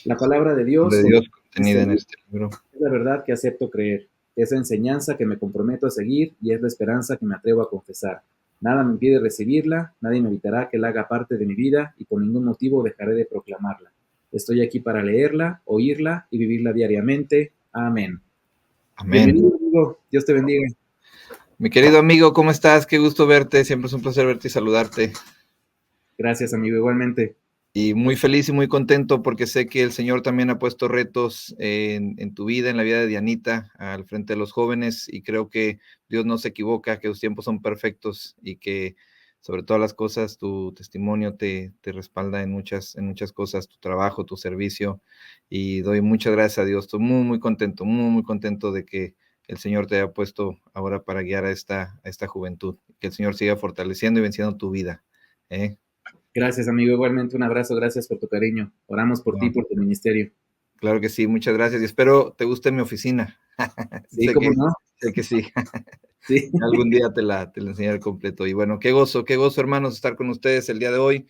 La palabra de Dios de Dios contenida en este libro. es la verdad que acepto creer, es la enseñanza que me comprometo a seguir y es la esperanza que me atrevo a confesar. Nada me impide recibirla, nadie me evitará que la haga parte de mi vida y por ningún motivo dejaré de proclamarla. Estoy aquí para leerla, oírla y vivirla diariamente. Amén. Amén. Bienvenido, amigo. Dios te bendiga. Mi querido amigo, ¿cómo estás? Qué gusto verte. Siempre es un placer verte y saludarte. Gracias, amigo, igualmente. Y muy feliz y muy contento porque sé que el Señor también ha puesto retos en tu vida, en la vida de Dianita, al frente de los jóvenes, y creo que Dios no se equivoca, que los tiempos son perfectos y que sobre todas las cosas tu testimonio te respalda en muchas cosas, tu trabajo, tu servicio, y doy muchas gracias a Dios. Estoy muy contento, muy contento de que el Señor te haya puesto ahora para guiar a esta juventud, que el Señor siga fortaleciendo y venciendo tu vida. Gracias, amigo, igualmente un abrazo, gracias por tu cariño. Oramos por ti, No. por tu ministerio. Claro que sí, muchas gracias y espero te guste mi oficina. Sí, cómo no. Sé que sí. Sí. Algún día te la enseñaré completo. Y bueno, qué gozo, hermanos, estar con ustedes el día de hoy.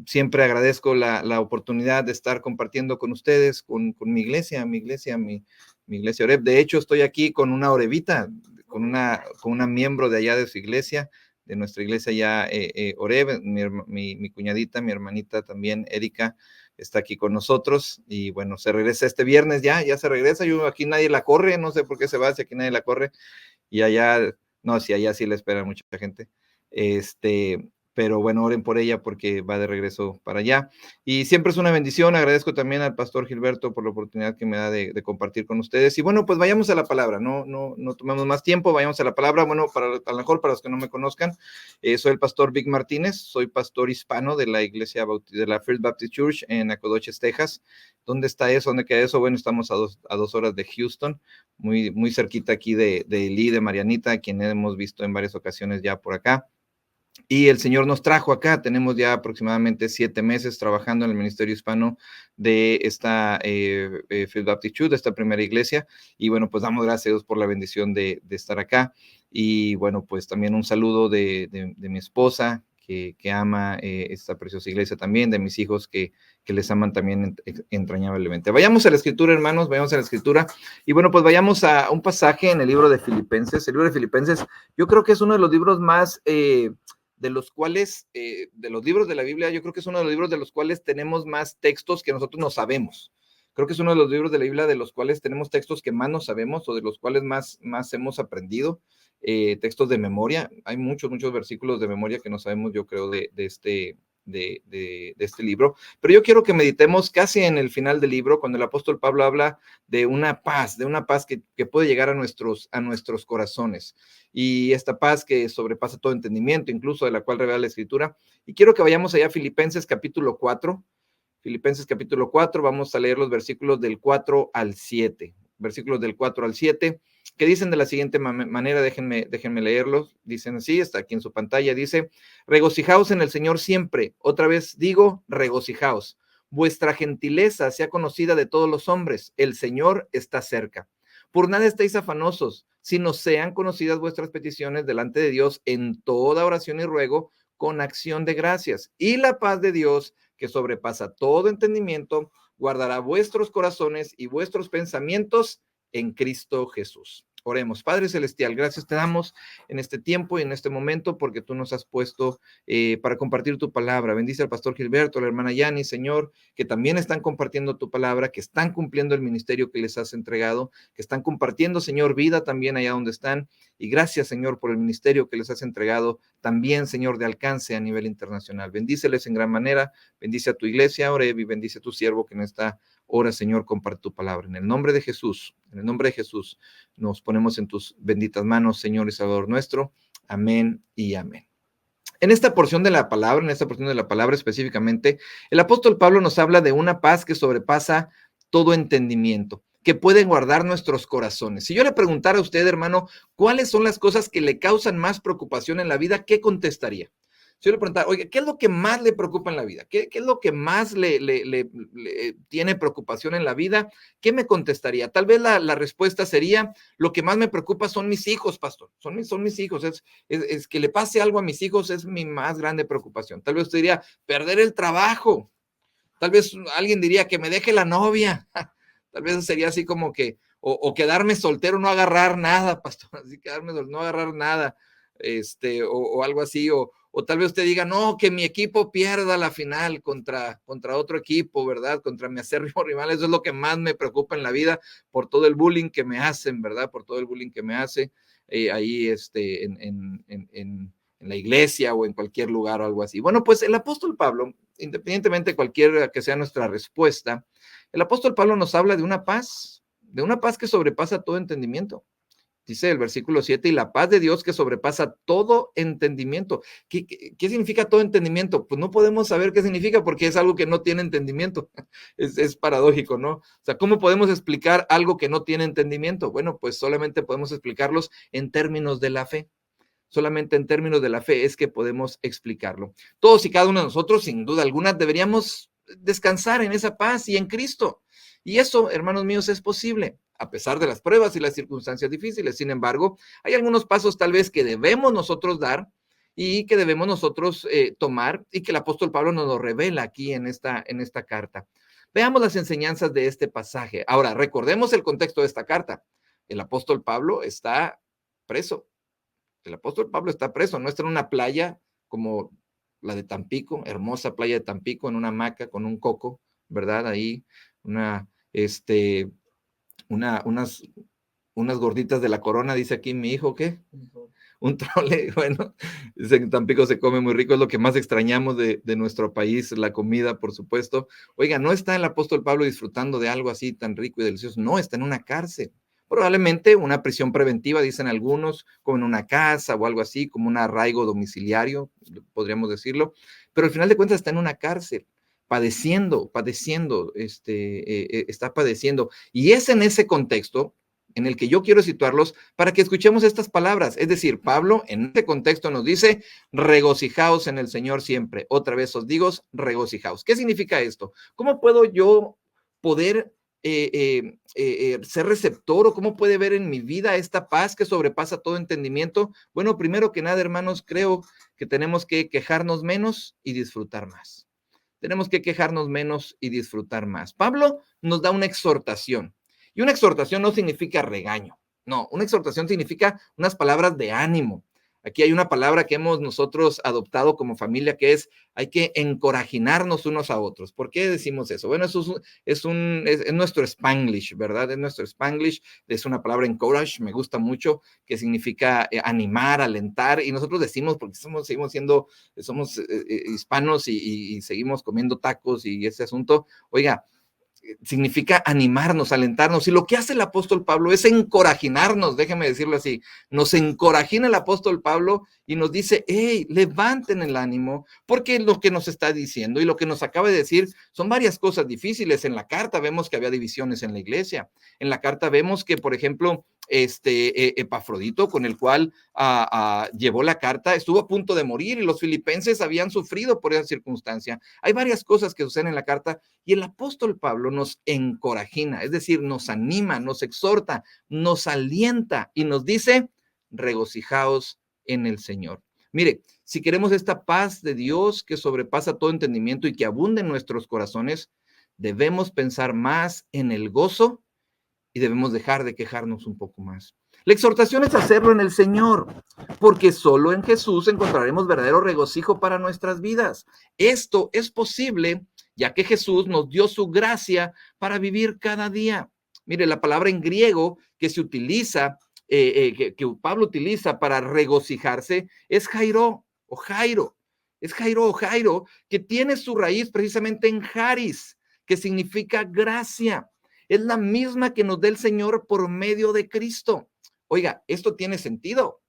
Siempre agradezco la oportunidad de estar compartiendo con ustedes, con mi iglesia, mi iglesia Oreb. De hecho, estoy aquí con una orevita, con una miembro de allá de su iglesia, de nuestra iglesia ya Oreb, mi cuñadita, mi hermanita también, Erika, está aquí con nosotros y bueno, se regresa este viernes ya se regresa. Yo aquí nadie la corre, no sé por qué se va, si aquí nadie la corre. Y allá, no, sí, allá sí le espera mucha gente. Pero bueno, oren por ella porque va de regreso para allá. Y siempre es una bendición. Agradezco también al pastor Gilberto por la oportunidad que me da de compartir con ustedes. Y bueno, pues vayamos a la palabra, no tomemos más tiempo, vayamos a la palabra. Bueno, a lo mejor para los que no me conozcan, soy el pastor Vic Martínez, soy pastor hispano de la iglesia de la First Baptist Church en Nacogdoches, Texas. ¿Dónde está eso? ¿Dónde queda eso? Bueno, estamos a dos horas de Houston, muy cerquita aquí de Lee, de Marianita, a quien hemos visto en varias ocasiones ya por acá. Y el Señor nos trajo acá, tenemos ya aproximadamente 7 meses trabajando en el ministerio hispano de esta First Baptist Church, de esta primera iglesia, y bueno, pues damos gracias a Dios por la bendición de estar acá, y bueno, pues también un saludo de mi esposa, que ama esta preciosa iglesia también, de mis hijos que les aman también entrañablemente. Vayamos a la Escritura, hermanos, vayamos a la Escritura, y bueno, pues vayamos a un pasaje en el libro de Filipenses. El libro de Filipenses, yo creo que es uno de los libros más... de los cuales, de los libros de la Biblia, yo creo que es uno de los libros de los cuales tenemos más textos que nosotros no sabemos. Creo que es uno de los libros de la Biblia de los cuales tenemos textos que más no sabemos o de los cuales más hemos aprendido, textos de memoria. Hay muchos versículos de memoria que no sabemos, yo creo, de este libro, pero yo quiero que meditemos casi en el final del libro, cuando el apóstol Pablo habla de una paz que puede llegar a nuestros corazones, y esta paz que sobrepasa todo entendimiento, incluso de la cual revela la Escritura. Y quiero que vayamos allá a Filipenses capítulo 4, vamos a leer los versículos del 4 al 7, que dicen de la siguiente manera, déjenme leerlos, dicen así, está aquí en su pantalla, dice: regocijaos en el Señor siempre, otra vez digo, regocijaos, vuestra gentileza sea conocida de todos los hombres, el Señor está cerca. Por nada estéis afanosos, sino sean conocidas vuestras peticiones delante de Dios en toda oración y ruego, con acción de gracias. Y la paz de Dios, que sobrepasa todo entendimiento, guardará vuestros corazones y vuestros pensamientos en Cristo Jesús. Oremos. Padre Celestial, gracias te damos en este tiempo y en este momento porque tú nos has puesto para compartir tu palabra. Bendice al pastor Gilberto, a la hermana Yani, Señor, que también están compartiendo tu palabra, que están cumpliendo el ministerio que les has entregado, que están compartiendo, Señor, vida también allá donde están. Y gracias, Señor, por el ministerio que les has entregado también, Señor, de alcance a nivel internacional. Bendíceles en gran manera, bendice a tu iglesia, Oreb, y bendice a tu siervo que en esta hora, Señor, comparte tu palabra. En el nombre de Jesús, nos ponemos en tus benditas manos, Señor y Salvador nuestro. Amén y amén. En esta porción de la palabra, específicamente, el apóstol Pablo nos habla de una paz que sobrepasa todo entendimiento, que puede guardar nuestros corazones. Si yo le preguntara a usted, hermano, ¿cuáles son las cosas que le causan más preocupación en la vida? ¿Qué contestaría? Si yo le preguntara, oiga, ¿qué es lo que más le preocupa en la vida? ¿Qué es lo que más le tiene preocupación en la vida? ¿Qué me contestaría? Tal vez la respuesta sería: lo que más me preocupa son mis hijos, pastor. Son mis hijos. Es que le pase algo a mis hijos es mi más grande preocupación. Tal vez usted diría: perder el trabajo. Tal vez alguien diría que me deje la novia. Tal vez sería así como que, o quedarme soltero, no agarrar nada, pastor, así quedarme soltero, no agarrar nada, o algo así, o tal vez usted diga, no, que mi equipo pierda la final contra otro equipo, ¿verdad? Contra mi acérrimo rival, eso es lo que más me preocupa en la vida, por todo el bullying que me hacen, ¿verdad? Por todo el bullying que me hace ahí en la iglesia o en cualquier lugar o algo así. Bueno, pues el apóstol Pablo, independientemente de cualquiera que sea nuestra respuesta, el apóstol Pablo nos habla de una paz que sobrepasa todo entendimiento. Dice el versículo 7, y la paz de Dios que sobrepasa todo entendimiento. ¿Qué significa todo entendimiento? Pues no podemos saber qué significa porque es algo que no tiene entendimiento. Es paradójico, ¿no? O sea, ¿cómo podemos explicar algo que no tiene entendimiento? Bueno, pues solamente podemos explicarlos en términos de la fe. Solamente en términos de la fe es que podemos explicarlo. Todos y cada uno de nosotros, sin duda alguna, deberíamos descansar en esa paz y en Cristo. Y eso, hermanos míos, es posible, a pesar de las pruebas y las circunstancias difíciles. Sin embargo, hay algunos pasos tal vez que debemos nosotros dar y que debemos nosotros tomar y que el apóstol Pablo nos lo revela aquí en esta carta. Veamos las enseñanzas de este pasaje. Ahora, recordemos el contexto de esta carta. El apóstol Pablo está preso. El apóstol Pablo está preso, no está en una playa como la de Tampico, hermosa playa de Tampico, en una hamaca con un coco, ¿verdad? Ahí, unas gorditas de la Corona, dice aquí mi hijo, ¿qué? Un trole, bueno, dice que en Tampico se come muy rico, es lo que más extrañamos de nuestro país, la comida, por supuesto. Oiga, no está el apóstol Pablo disfrutando de algo así tan rico y delicioso, no, está en una cárcel. Probablemente una prisión preventiva, dicen algunos, como en una casa o algo así, como un arraigo domiciliario, podríamos decirlo, pero al final de cuentas está en una cárcel, padeciendo, está padeciendo. Y es en ese contexto en el que yo quiero situarlos para que escuchemos estas palabras. Es decir, Pablo en este contexto nos dice, regocijaos en el Señor siempre. Otra vez os digo, regocijaos. ¿Qué significa esto? ¿Cómo puedo yo poder ser receptor o cómo puede ver en mi vida esta paz que sobrepasa todo entendimiento? Bueno, primero que nada, hermanos, creo que tenemos que quejarnos menos y disfrutar más. Tenemos que quejarnos menos y disfrutar más. Pablo nos da una exhortación. Y una exhortación no significa regaño. No, una exhortación significa unas palabras de ánimo. Aquí hay una palabra que hemos nosotros adoptado como familia que es, hay que encorajinarnos unos a otros. ¿Por qué decimos eso? Bueno, eso es nuestro Spanglish, ¿verdad? Es nuestro Spanglish, es una palabra encourage, me gusta mucho, que significa animar, alentar, y nosotros decimos, porque seguimos siendo, somos hispanos y seguimos comiendo tacos y ese asunto, oiga, significa animarnos, alentarnos. Y lo que hace el apóstol Pablo es encorajinarnos, déjeme decirlo así. Nos encorajina el apóstol Pablo y nos dice, hey, levanten el ánimo, porque lo que nos está diciendo y lo que nos acaba de decir son varias cosas difíciles. En la carta vemos que había divisiones en la iglesia. En la carta vemos que, por ejemplo, Epafrodito, con el cual llevó la carta, estuvo a punto de morir y los filipenses habían sufrido por esa circunstancia. Hay varias cosas que suceden en la carta y el apóstol Pablo nos encorajina, es decir, nos anima, nos exhorta, nos alienta y nos dice, regocijaos en el Señor. Mire, si queremos esta paz de Dios que sobrepasa todo entendimiento y que abunde en nuestros corazones, debemos pensar más en el gozo y debemos dejar de quejarnos un poco más. La exhortación es hacerlo en el Señor, porque solo en Jesús encontraremos verdadero regocijo para nuestras vidas. Esto es posible, ya que Jesús nos dio su gracia para vivir cada día. Mire, la palabra en griego que se utiliza, que Pablo utiliza para regocijarse, es Jairo o Jairo. Es Jairo o Jairo, que tiene su raíz precisamente en Charis, que significa gracia. Es la misma que nos da el Señor por medio de Cristo. Oiga, esto tiene sentido.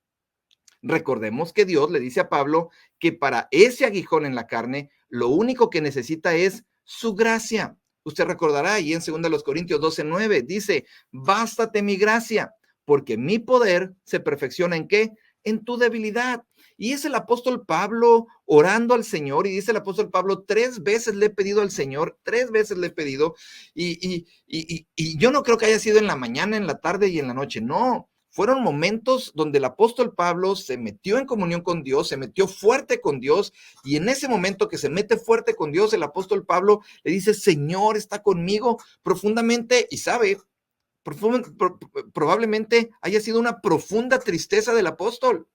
Recordemos que Dios le dice a Pablo que para ese aguijón en la carne, lo único que necesita es su gracia. Usted recordará ahí en 2 Corintios 12:9, dice, bástate mi gracia, porque mi poder se perfecciona ¿en qué? En tu debilidad. Y es el apóstol Pablo orando al Señor, y dice el apóstol Pablo, 3 veces le he pedido al Señor, 3 veces le he pedido, y yo no creo que haya sido en la mañana, en la tarde y en la noche, no. fueron momentos donde el apóstol Pablo se metió en comunión con Dios, se metió fuerte con Dios, y en ese momento que se mete fuerte con Dios, el apóstol Pablo le dice, Señor está conmigo profundamente, y sabe, probablemente haya sido una profunda tristeza del apóstol.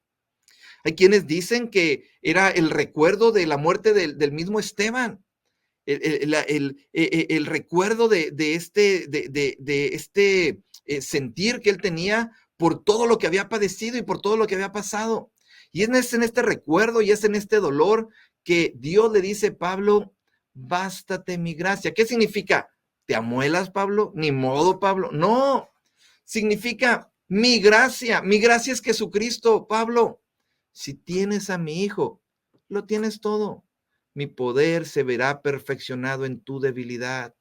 Hay quienes dicen que era el recuerdo de la muerte del mismo Esteban, el recuerdo de este sentir que él tenía por todo lo que había padecido y por todo lo que había pasado. Y es en este recuerdo y es en este dolor que Dios le dice, Pablo, bástate mi gracia. ¿Qué significa? ¿Te amuelas, Pablo? Ni modo, Pablo. No, significa mi gracia es Jesucristo, Pablo. Si tienes a mi hijo, lo tienes todo. Mi poder se verá perfeccionado en tu debilidad.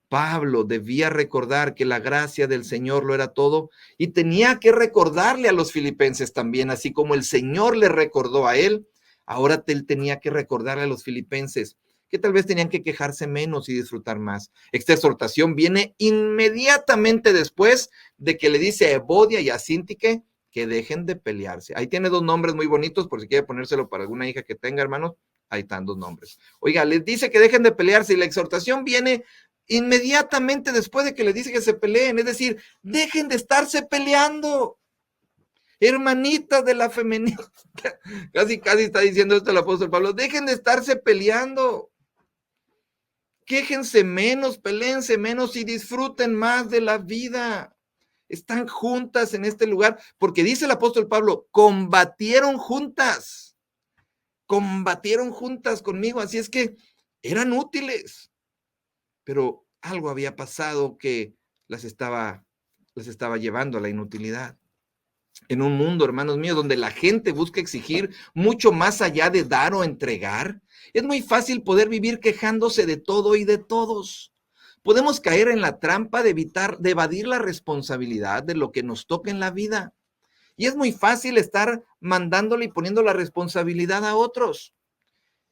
Pablo debía recordar que la gracia del Señor lo era todo y tenía que recordarle a los filipenses también, así como el Señor le recordó a él, ahora él tenía que recordarle a los filipenses que tal vez tenían que quejarse menos y disfrutar más. Esta exhortación viene inmediatamente después de que le dice a Evodia y a Síntique que dejen de pelearse. Ahí tiene dos nombres muy bonitos, por si quiere ponérselo para alguna hija que tenga, hermanos. Ahí están dos nombres. Oiga, les dice que dejen de pelearse y la exhortación viene inmediatamente después de que les dice que se peleen, es decir, dejen de estarse peleando. Hermanitas de la femenina, casi está diciendo esto el apóstol Pablo, dejen de estarse peleando. Quéjense menos, peleense menos y disfruten más de la vida. Están juntas en este lugar, porque dice el apóstol Pablo, combatieron juntas conmigo, así es que eran útiles, pero algo había pasado que las estaba llevando a la inutilidad. En un mundo, hermanos míos, donde la gente busca exigir mucho más allá de dar o entregar, es muy fácil poder vivir quejándose de todo y de todos. Podemos caer en la trampa de evadir la responsabilidad de lo que nos toca en la vida. Y es muy fácil estar mandándole y poniendo la responsabilidad a otros.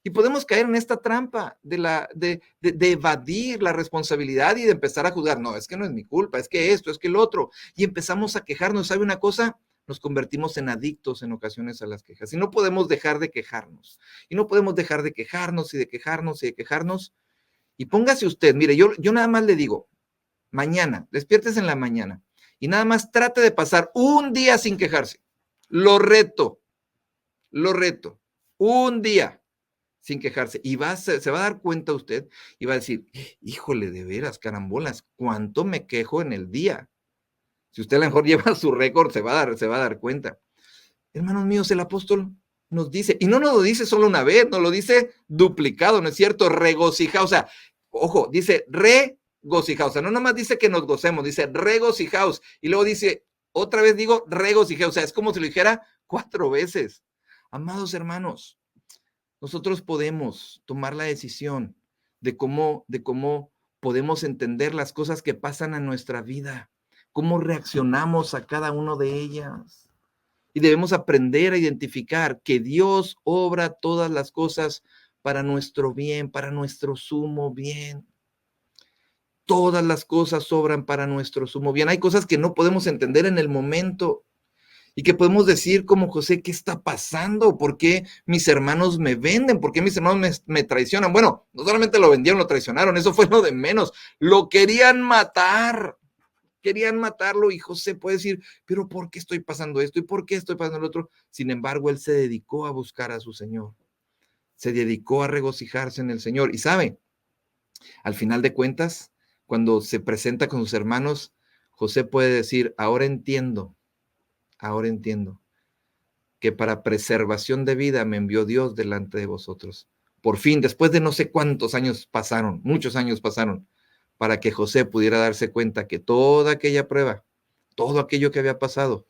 Y podemos caer en esta trampa de evadir la responsabilidad y de empezar a juzgar. No, es que no es mi culpa, es que esto, es que el otro. Y empezamos a quejarnos. ¿Sabe una cosa? Nos convertimos en adictos en ocasiones a las quejas. Y no podemos dejar de quejarnos. Y no podemos dejar de quejarnos y de quejarnos y de quejarnos. Y póngase usted, mire, yo nada más le digo, mañana, despiértese en la mañana y nada más trate de pasar un día sin quejarse. Lo reto, un día sin quejarse. Y se va a dar cuenta usted y va a decir, híjole, de veras, carambolas, ¿cuánto me quejo en el día? Si usted a lo mejor lleva su récord, se va a dar cuenta. Hermanos míos, el apóstol nos dice, y no nos lo dice solo una vez, nos lo dice duplicado, ¿no es cierto? Regocijaos, o sea, ojo, dice regocijaos, o sea, no nomás dice que nos gocemos, dice regocijaos, y luego dice, otra vez digo regocijaos, o sea, es como si lo dijera 4 veces. Amados hermanos, nosotros podemos tomar la decisión de cómo podemos entender las cosas que pasan en nuestra vida, cómo reaccionamos a cada una de ellas. Y debemos aprender a identificar que Dios obra todas las cosas para nuestro bien, para nuestro sumo bien. Todas las cosas obran para nuestro sumo bien. Hay cosas que no podemos entender en el momento y que podemos decir como José, ¿qué está pasando? ¿Por qué mis hermanos me venden? ¿Por qué mis hermanos me traicionan? Bueno, no solamente lo vendieron, lo traicionaron, eso fue lo de menos. Lo querían matar. Querían matarlo y José puede decir, pero ¿por qué estoy pasando esto? ¿Y por qué estoy pasando lo otro? Sin embargo, él se dedicó a buscar a su Señor. Se dedicó a regocijarse en el Señor. Y sabe, al final de cuentas, cuando se presenta con sus hermanos, José puede decir, ahora entiendo que para preservación de vida me envió Dios delante de vosotros. Por fin, después de no sé cuántos años pasaron, muchos años pasaron, para que José pudiera darse cuenta que toda aquella prueba, todo aquello que había pasado,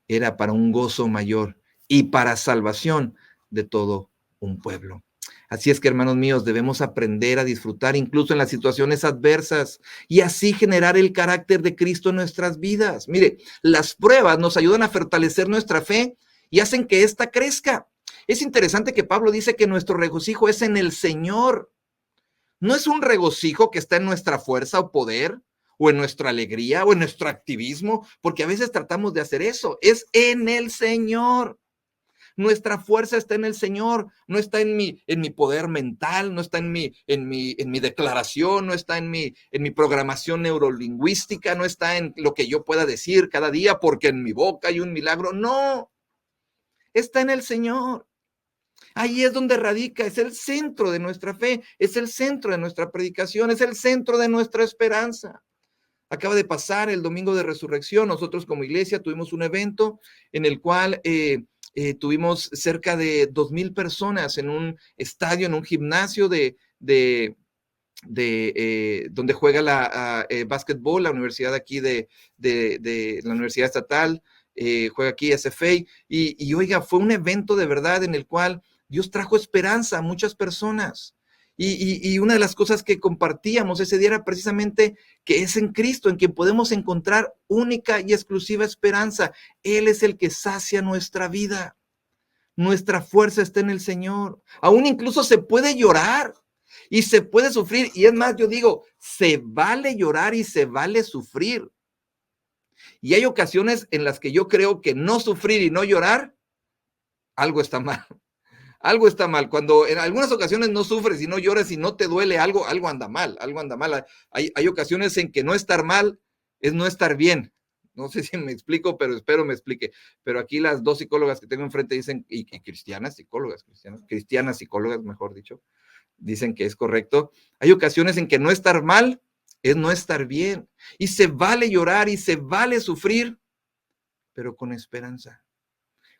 era para un gozo mayor y para salvación de todo un pueblo. Así es que, hermanos míos, debemos aprender a disfrutar incluso en las situaciones adversas y así generar el carácter de Cristo en nuestras vidas. Mire, las pruebas nos ayudan a fortalecer nuestra fe y hacen que ésta crezca. Es interesante que Pablo dice que nuestro regocijo es en el Señor. No es un regocijo que está en nuestra fuerza o poder o en nuestra alegría, o en nuestro activismo, porque a veces tratamos de hacer eso. Es en el Señor. Nuestra fuerza está en el Señor, no está en mi poder mental, no está en mi declaración, no está en mi programación neurolingüística, no está en lo que yo pueda decir cada día porque en mi boca hay un milagro. No, está en el Señor. Ahí es donde radica, es el centro de nuestra fe, es el centro de nuestra predicación, es el centro de nuestra esperanza. Acaba de pasar el domingo de resurrección. Nosotros como iglesia tuvimos un evento en el cual tuvimos cerca de 2,000 personas en un estadio, en un gimnasio donde juega la básquetbol, la universidad aquí de la Universidad Estatal, juega aquí SFA, y oiga, fue un evento de verdad en el cual Dios trajo esperanza a muchas personas. Y una de las cosas que compartíamos ese día era precisamente que es en Cristo en quien podemos encontrar única y exclusiva esperanza. Él es el que sacia nuestra vida. Nuestra fuerza está en el Señor. Aún incluso se puede llorar y se puede sufrir. Y es más, yo digo, se vale llorar y se vale sufrir. Y hay ocasiones en las que yo creo que no sufrir y no llorar, algo está mal. Algo está mal. Cuando en algunas ocasiones no sufres y no lloras y no te duele algo, algo anda mal, algo anda mal. Hay ocasiones en que no estar mal es no estar bien. No sé si me explico, pero espero me explique. Pero aquí las dos psicólogas que tengo enfrente dicen, y cristianas psicólogas, mejor dicho, dicen que es correcto. Hay ocasiones en que no estar mal es no estar bien. Y se vale llorar y se vale sufrir, pero con esperanza.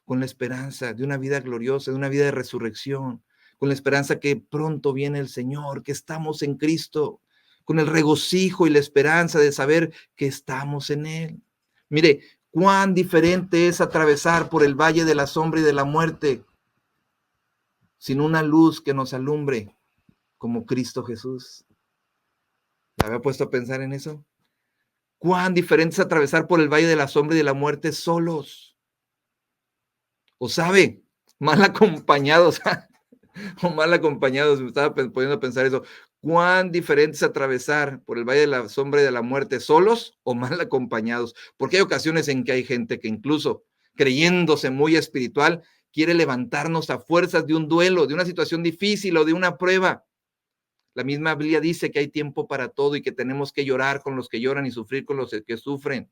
Con la esperanza de una vida gloriosa, de una vida de resurrección, con la esperanza que pronto viene el Señor, que estamos en Cristo, con el regocijo y la esperanza de saber que estamos en Él. Mire, cuán diferente es atravesar por el valle de la sombra y de la muerte sin una luz que nos alumbre como Cristo Jesús. ¿Se había puesto a pensar en eso? Cuán diferente es atravesar por el valle de la sombra y de la muerte solos. O sabe, mal acompañados, o mal acompañados, me estaba poniendo a pensar eso. Cuán diferente es atravesar por el valle de la sombra y de la muerte solos o mal acompañados, porque hay ocasiones en que hay gente que incluso creyéndose muy espiritual quiere levantarnos a fuerzas de un duelo, de una situación difícil o de una prueba. La misma Biblia dice que hay tiempo para todo y que tenemos que llorar con los que lloran y sufrir con los que sufren.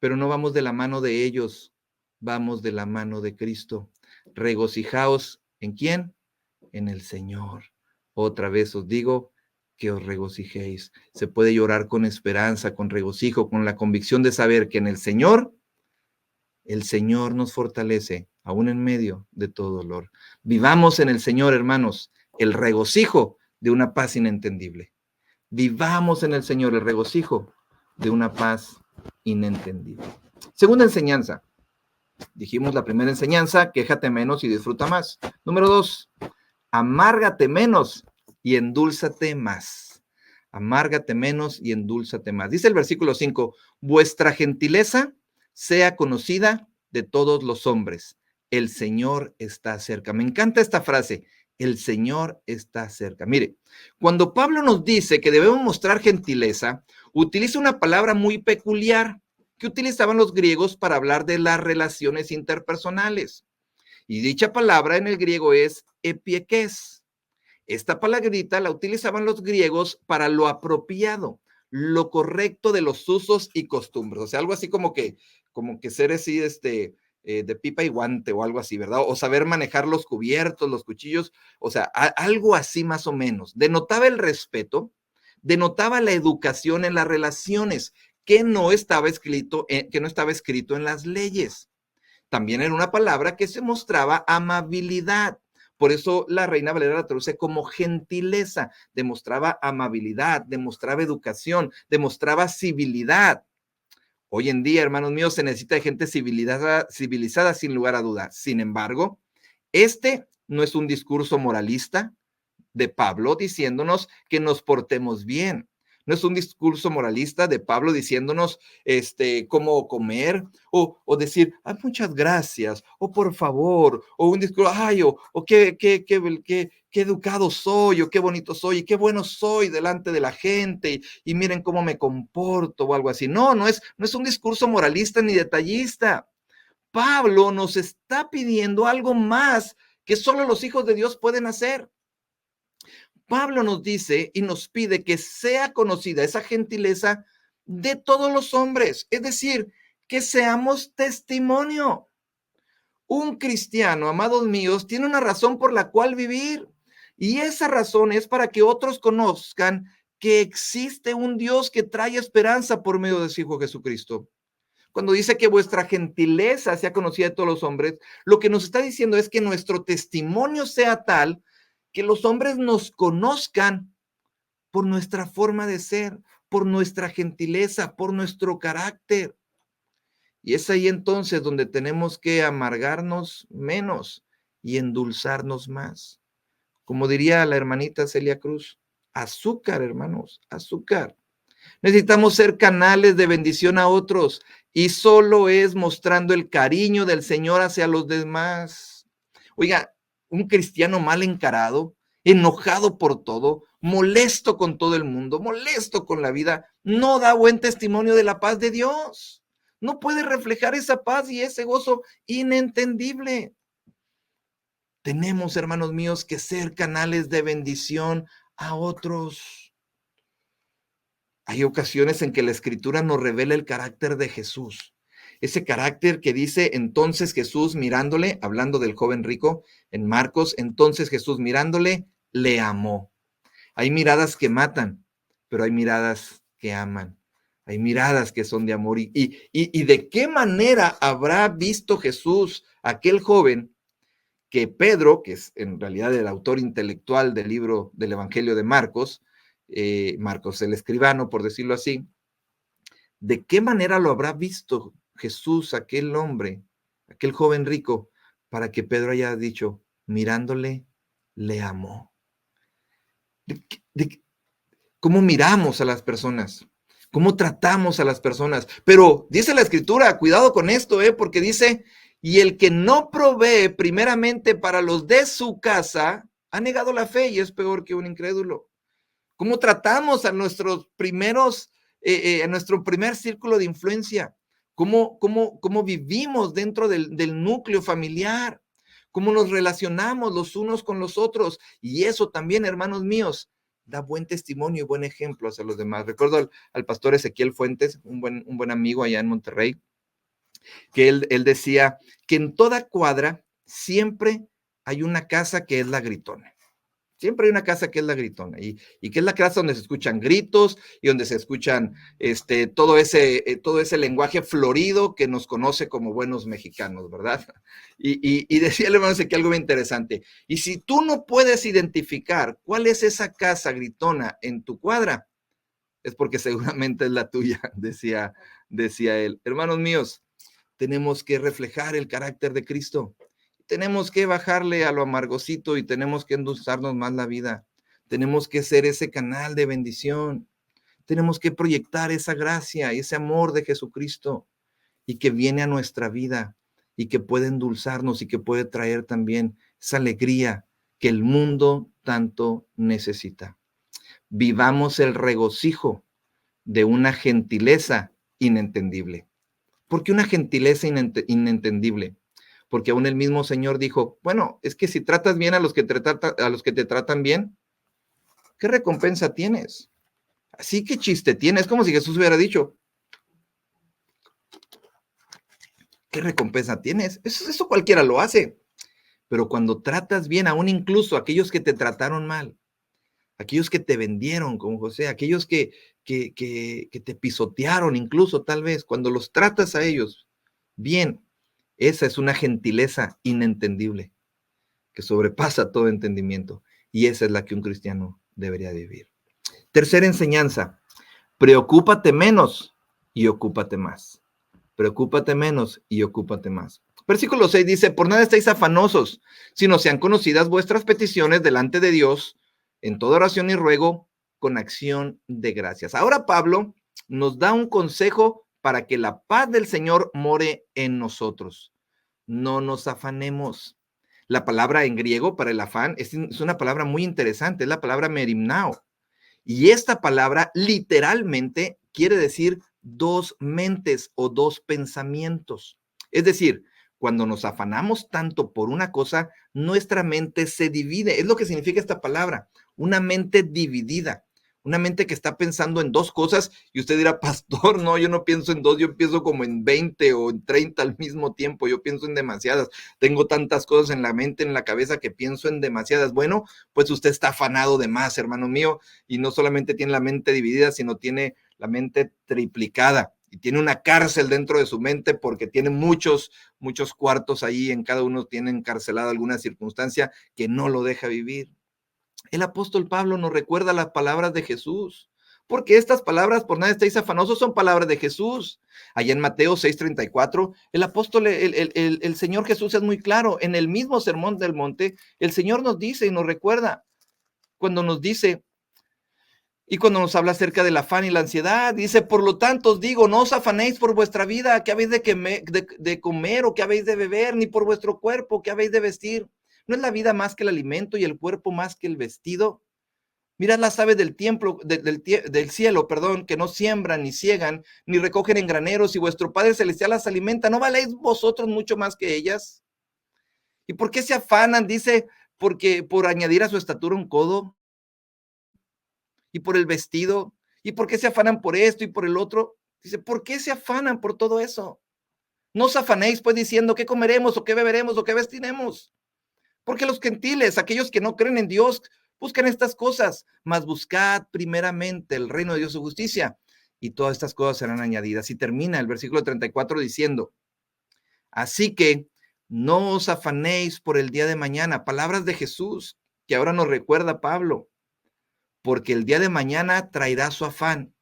Pero no vamos de la mano de ellos. Vamos de la mano de Cristo. Regocijaos, ¿en quién? En el Señor. Otra vez os digo que os regocijéis. Se puede llorar con esperanza, con regocijo, con la convicción de saber que en el Señor nos fortalece, aún en medio de todo dolor. Vivamos en el Señor, hermanos, el regocijo de una paz inentendible. Vivamos en el Señor el regocijo de una paz inentendible. Segunda enseñanza. Dijimos la primera enseñanza, quéjate menos y disfruta más. Número 2, amárgate menos y endúlzate más. Amárgate menos y endúlzate más. Dice el versículo 5, vuestra gentileza sea conocida de todos los hombres. El Señor está cerca. Me encanta esta frase, el Señor está cerca. Mire, cuando Pablo nos dice que debemos mostrar gentileza, utiliza una palabra muy peculiar que utilizaban los griegos para hablar de las relaciones interpersonales. Y dicha palabra en el griego es epiekes. Esta palabrita la utilizaban los griegos para lo apropiado, lo correcto de los usos y costumbres. O sea, algo así como que ser así, de pipa y guante o algo así, ¿verdad? O saber manejar los cubiertos, los cuchillos, o sea, algo así más o menos. Denotaba el respeto, denotaba la educación en las relaciones, que no estaba escrito en las leyes. También era una palabra que se mostraba amabilidad. Por eso la Reina Valera la traduce como gentileza. Demostraba amabilidad, demostraba educación, demostraba civilidad. Hoy en día, hermanos míos, se necesita de gente civilizada sin lugar a dudas. Sin embargo, este no es un discurso moralista de Pablo diciéndonos que nos portemos bien. No es un discurso moralista de Pablo diciéndonos cómo comer o decir, muchas gracias, o por favor, o un discurso, o qué educado soy, o qué bonito soy, y qué bueno soy delante de la gente, y miren cómo me comporto, o algo así. No es un discurso moralista ni detallista. Pablo nos está pidiendo algo más que solo los hijos de Dios pueden hacer. Pablo nos dice y nos pide que sea conocida esa gentileza de todos los hombres, es decir, que seamos testimonio. Un cristiano, amados míos, tiene una razón por la cual vivir, y esa razón es para que otros conozcan que existe un Dios que trae esperanza por medio de su Hijo Jesucristo. Cuando dice que vuestra gentileza sea conocida de todos los hombres, lo que nos está diciendo es que nuestro testimonio sea tal que los hombres nos conozcan por nuestra forma de ser, por nuestra gentileza, por nuestro carácter. Y es ahí entonces donde tenemos que amargarnos menos y endulzarnos más. Como diría la hermanita Celia Cruz, azúcar, hermanos, azúcar. Necesitamos ser canales de bendición a otros y solo es mostrando el cariño del Señor hacia los demás. Oiga, un cristiano mal encarado, enojado por todo, molesto con todo el mundo, molesto con la vida, no da buen testimonio de la paz de Dios. No puede reflejar esa paz y ese gozo inentendible. Tenemos, hermanos míos, que ser canales de bendición a otros. Hay ocasiones en que la Escritura nos revela el carácter de Jesús. Ese carácter que dice, entonces Jesús mirándole, hablando del joven rico en Marcos, entonces Jesús mirándole, le amó. Hay miradas que matan, pero hay miradas que aman. Hay miradas que son de amor. ¿Y de qué manera habrá visto Jesús aquel joven que Pedro, que es en realidad el autor intelectual del libro del Evangelio de Marcos, Marcos el escribano, por decirlo así, ¿de qué manera lo habrá visto Jesús, aquel hombre, aquel joven rico, para que Pedro haya dicho, mirándole, le amó? ¿Cómo miramos a las personas? ¿Cómo tratamos a las personas? Pero dice la Escritura, cuidado con esto, porque dice, y el que no provee primeramente para los de su casa, ha negado la fe y es peor que un incrédulo. ¿Cómo tratamos a nuestros primeros, a nuestro primer círculo de influencia? ¿Cómo vivimos dentro del núcleo familiar? ¿Cómo nos relacionamos los unos con los otros? Y eso también, hermanos míos, da buen testimonio y buen ejemplo hacia los demás. Recuerdo al pastor Ezequiel Fuentes, un buen amigo allá en Monterrey, que él decía que en toda cuadra siempre hay una casa que es la gritona. Siempre hay una casa que es la gritona y que es la casa donde se escuchan gritos y donde se escuchan todo ese lenguaje florido que nos conoce como buenos mexicanos, ¿verdad? Y decía el hermano que algo muy interesante. Y si tú no puedes identificar cuál es esa casa gritona en tu cuadra, es porque seguramente es la tuya, decía él. Hermanos míos, tenemos que reflejar el carácter de Cristo. Tenemos que bajarle a lo amargosito y tenemos que endulzarnos más la vida. Tenemos que ser ese canal de bendición. Tenemos que proyectar esa gracia, ese amor de Jesucristo y que viene a nuestra vida y que puede endulzarnos y que puede traer también esa alegría que el mundo tanto necesita. Vivamos el regocijo de una gentileza inentendible. ¿Por qué una gentileza inentendible? Porque aún el mismo Señor dijo, bueno, es que si tratas bien a los que te tratan bien, ¿qué recompensa tienes? Así que chiste tienes, es como si Jesús hubiera dicho, ¿qué recompensa tienes? Eso cualquiera lo hace, pero cuando tratas bien, aún incluso aquellos que te trataron mal, aquellos que te vendieron como José, aquellos que te pisotearon incluso tal vez, cuando los tratas a ellos bien, esa es una gentileza inentendible que sobrepasa todo entendimiento y esa es la que un cristiano debería vivir. Tercera enseñanza, preocúpate menos y ocúpate más. Preocúpate menos y ocúpate más. Versículo 6 dice, por nada estéis afanosos, sino sean conocidas vuestras peticiones delante de Dios en toda oración y ruego con acción de gracias. Ahora Pablo nos da un consejo para que la paz del Señor more en nosotros. No nos afanemos. La palabra en griego para el afán es una palabra muy interesante, es la palabra merimnao. Y esta palabra literalmente quiere decir dos mentes o dos pensamientos. Es decir, cuando nos afanamos tanto por una cosa, nuestra mente se divide. Es lo que significa esta palabra, una mente dividida. Una mente que está pensando en dos cosas y usted dirá, pastor, no, yo no pienso en dos, yo pienso como en 20 o en 30 al mismo tiempo, yo pienso en demasiadas, tengo tantas cosas en la mente, en la cabeza que pienso en demasiadas. Bueno, pues usted está afanado de más, hermano mío, y no solamente tiene la mente dividida, sino tiene la mente triplicada y tiene una cárcel dentro de su mente porque tiene muchos cuartos ahí, en cada uno tiene encarcelada alguna circunstancia que no lo deja vivir. El apóstol Pablo nos recuerda las palabras de Jesús, porque estas palabras, por nada estéis afanosos, son palabras de Jesús. Allá en Mateo 6:34, el apóstol, el Señor Jesús es muy claro. En el mismo sermón del monte, el Señor nos dice y nos recuerda, cuando nos dice, y cuando nos habla acerca del afán y la ansiedad, dice, por lo tanto os digo, no os afanéis por vuestra vida, qué habéis de comer o qué habéis de beber, ni por vuestro cuerpo, qué habéis de vestir. ¿No es la vida más que el alimento y el cuerpo más que el vestido? Mirad las aves del cielo, perdón, que no siembran, ni ciegan, ni recogen en graneros, y vuestro Padre Celestial las alimenta. ¿No valéis vosotros mucho más que ellas? ¿Y por qué se afanan? Dice, porque por añadir a su estatura un codo, y por el vestido, y por qué se afanan por esto y por el otro. Dice, ¿por qué se afanan por todo eso? No os afanéis pues diciendo qué comeremos o qué beberemos o qué vestiremos. Porque los gentiles, aquellos que no creen en Dios, buscan estas cosas, mas buscad primeramente el reino de Dios y su justicia, y todas estas cosas serán añadidas. Y termina el versículo 34 diciendo, así que no os afanéis por el día de mañana. Palabras de Jesús que ahora nos recuerda Pablo, porque el día de mañana traerá su afán.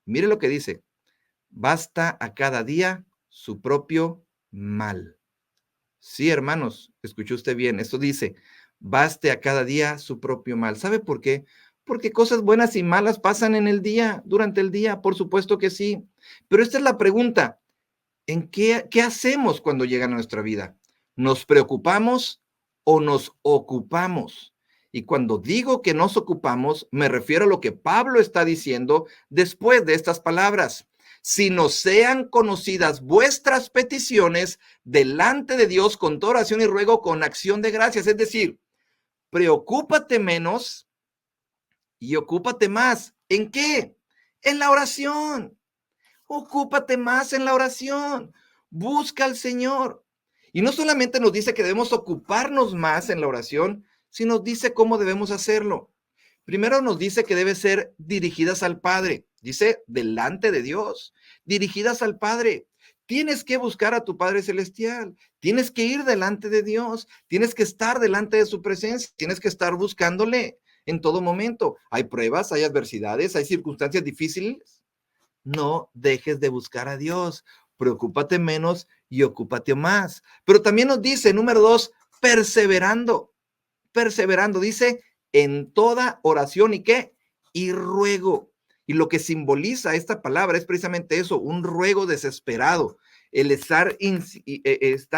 Mire lo que dice, basta a cada día su propio mal. Sí, hermanos, escuchó usted bien, esto dice, baste a cada día su propio mal. ¿Sabe por qué? Porque cosas buenas y malas pasan en el día, durante el día, por supuesto que sí. Pero esta es la pregunta, ¿en qué hacemos cuando llega a nuestra vida? ¿Nos preocupamos o nos ocupamos? Y cuando digo que nos ocupamos, me refiero a lo que Pablo está diciendo después de estas palabras. Si nos sean conocidas vuestras peticiones delante de Dios con toda oración y ruego con acción de gracias. Es decir, preocúpate menos y ocúpate más. ¿En qué? En la oración. Ocúpate más en la oración. Busca al Señor. Y no solamente nos dice que debemos ocuparnos más en la oración, sino nos dice cómo debemos hacerlo. Primero nos dice que debe ser dirigidas al Padre. Dice, delante de Dios, dirigidas al Padre. Tienes que buscar a tu Padre Celestial. Tienes que ir delante de Dios. Tienes que estar delante de su presencia. Tienes que estar buscándole en todo momento. Hay pruebas, hay adversidades, hay circunstancias difíciles. No dejes de buscar a Dios. Preocúpate menos y ocúpate más. Pero también nos dice, número 2, perseverando. Perseverando, dice, en toda oración y qué, y ruego. Y lo que simboliza esta palabra es precisamente eso, un ruego desesperado, el estar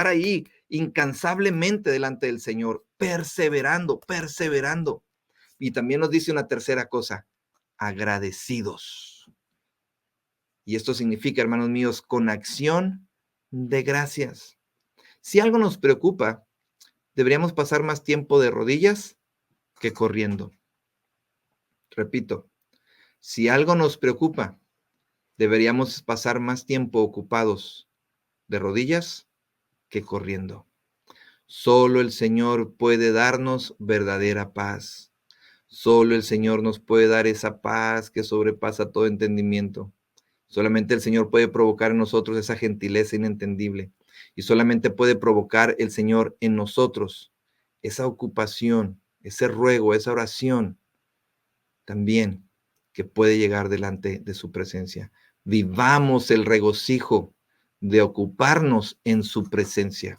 ahí incansablemente delante del Señor, perseverando, perseverando. Y también nos dice una tercera cosa, agradecidos. Y esto significa, hermanos míos, con acción de gracias. Si algo nos preocupa, deberíamos pasar más tiempo de rodillas que corriendo. Repito, si algo nos preocupa, deberíamos pasar más tiempo ocupados de rodillas que corriendo. Solo el Señor puede darnos verdadera paz. Solo el Señor nos puede dar esa paz que sobrepasa todo entendimiento. Solamente el Señor puede provocar en nosotros esa gentileza inentendible. Y solamente puede provocar el Señor en nosotros esa ocupación, ese ruego, esa oración también que puede llegar delante de su presencia. Vivamos el regocijo de ocuparnos en su presencia.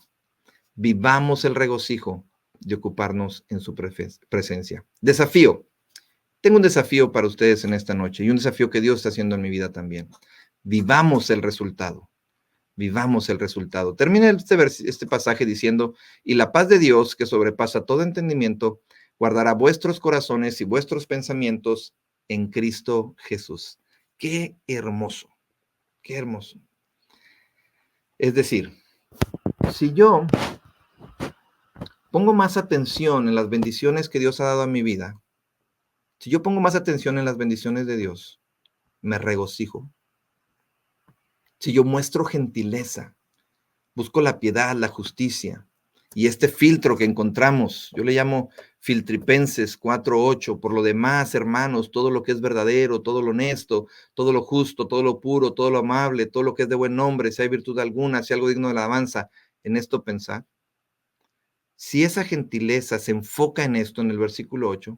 Vivamos el regocijo de ocuparnos en su presencia. Desafío. Tengo un desafío para ustedes en esta noche y un desafío que Dios está haciendo en mi vida también. Vivamos el resultado. Vivamos el resultado. Termina este pasaje diciendo, y la paz de Dios, que sobrepasa todo entendimiento, guardará vuestros corazones y vuestros pensamientos en Cristo Jesús. Qué hermoso, qué hermoso. Es decir, si yo pongo más atención en las bendiciones que Dios ha dado a mi vida, si yo pongo más atención en las bendiciones de Dios, me regocijo. Si yo muestro gentileza, busco la piedad, la justicia y este filtro que encontramos, yo le llamo Filipenses 4:8, por lo demás, hermanos, todo lo que es verdadero, todo lo honesto, todo lo justo, todo lo puro, todo lo amable, todo lo que es de buen nombre, si hay virtud alguna, si hay algo digno de alabanza, en esto pensar. Si esa gentileza se enfoca en esto, en el versículo 8,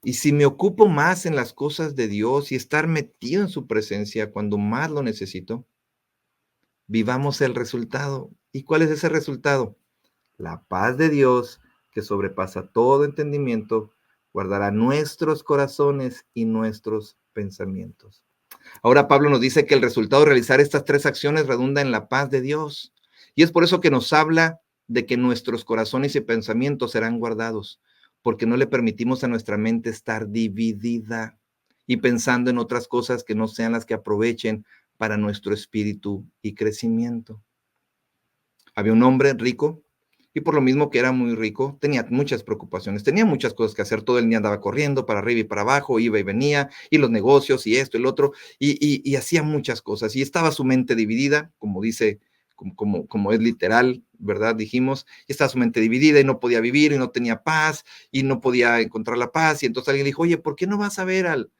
y si me ocupo más en las cosas de Dios y estar metido en su presencia cuando más lo necesito, vivamos el resultado. ¿Y cuál es ese resultado? La paz de Dios, que sobrepasa todo entendimiento, guardará nuestros corazones y nuestros pensamientos. Ahora Pablo nos dice que el resultado de realizar estas tres acciones redunda en la paz de Dios. Y es por eso que nos habla de que nuestros corazones y pensamientos serán guardados, porque no le permitimos a nuestra mente estar dividida y pensando en otras cosas que no sean las que aprovechen para nuestro espíritu y crecimiento. Había un hombre rico y por lo mismo que era muy rico, tenía muchas preocupaciones, tenía muchas cosas que hacer, todo el día andaba corriendo para arriba y para abajo, iba y venía, y los negocios y esto y el otro, y hacía muchas cosas, y estaba su mente dividida, como dice, como es literal, ¿verdad? Dijimos, y estaba su mente dividida y no podía vivir y no tenía paz y no podía encontrar la paz, y entonces alguien le dijo, oye, ¿por qué no vas a ver al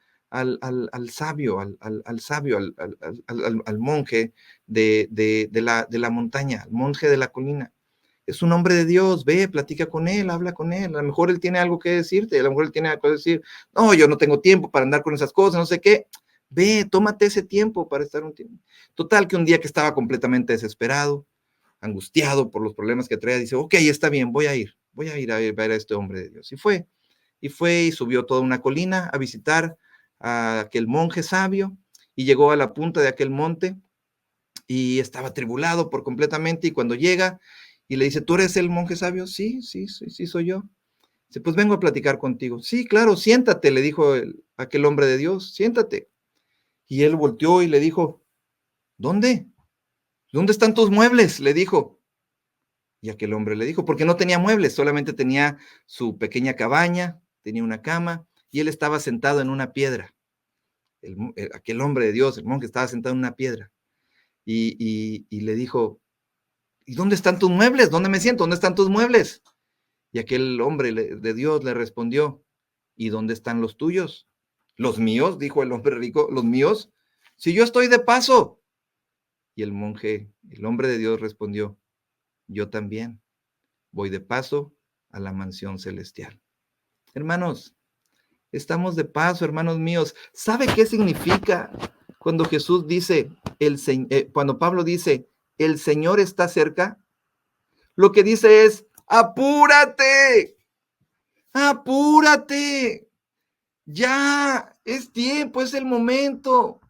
sabio, al monje de la montaña, al monje de la colina? Es un hombre de Dios, ve, platica con él, habla con él, a lo mejor él tiene algo que decirte, a lo mejor él tiene algo que decir, no, yo no tengo tiempo para andar con esas cosas, no sé qué, ve, tómate ese tiempo para estar un tiempo. Total, que un día que estaba completamente desesperado, angustiado por los problemas que traía, dice, ok, está bien, voy a ir a ver a este hombre de Dios. Y fue y subió toda una colina a visitar a aquel monje sabio y llegó a la punta de aquel monte y estaba atribulado por completamente y cuando llega y le dice, ¿tú eres el monje sabio? Sí, sí, sí, sí, soy yo. Dice, pues vengo a platicar contigo. Sí, claro, siéntate, le dijo aquel hombre de Dios, siéntate. Y él volteó y le dijo, ¿dónde? ¿Dónde están tus muebles? Le dijo. Y aquel hombre le dijo, porque no tenía muebles, solamente tenía su pequeña cabaña, tenía una cama y él estaba sentado en una piedra. Aquel hombre de Dios, el monje, estaba sentado en una piedra. Y le dijo, ¿y dónde están tus muebles? ¿Dónde me siento? ¿Dónde están tus muebles? Y aquel hombre de Dios le respondió, ¿y dónde están los tuyos? Los míos, dijo el hombre rico, los míos, si yo estoy de paso. Y el monje, el hombre de Dios respondió, yo también voy de paso a la mansión celestial. Hermanos, estamos de paso, hermanos míos. ¿Sabe qué significa cuando Jesús dice, cuando Pablo dice, el Señor está cerca? Lo que dice es, apúrate, apúrate, ya, es tiempo, es el momento,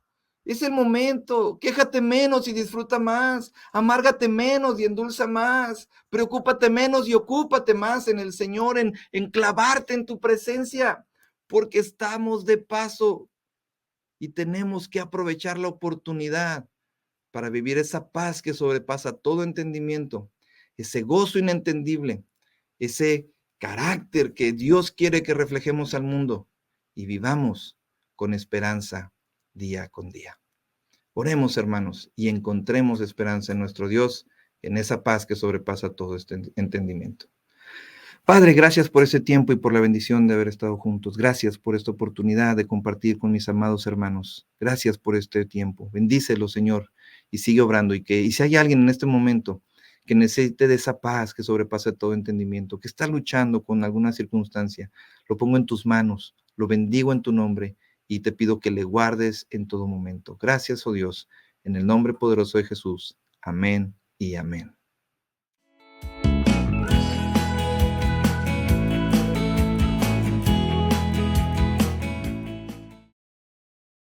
quéjate menos y disfruta más, amárgate menos y endulza más, preocúpate menos y ocúpate más en el Señor, en clavarte en tu presencia, porque estamos de paso y tenemos que aprovechar la oportunidad para vivir esa paz que sobrepasa todo entendimiento, ese gozo inentendible, ese carácter que Dios quiere que reflejemos al mundo y vivamos con esperanza día con día. Oremos, hermanos, y encontremos esperanza en nuestro Dios, en esa paz que sobrepasa todo este entendimiento. Padre, gracias por ese tiempo y por la bendición de haber estado juntos. Gracias por esta oportunidad de compartir con mis amados hermanos. Gracias por este tiempo. Bendícelo, Señor, y sigue obrando. Y si hay alguien en este momento que necesite de esa paz que sobrepasa todo entendimiento, que está luchando con alguna circunstancia, lo pongo en tus manos, lo bendigo en tu nombre y te pido que le guardes en todo momento. Gracias, oh Dios, en el nombre poderoso de Jesús. Amén y amén.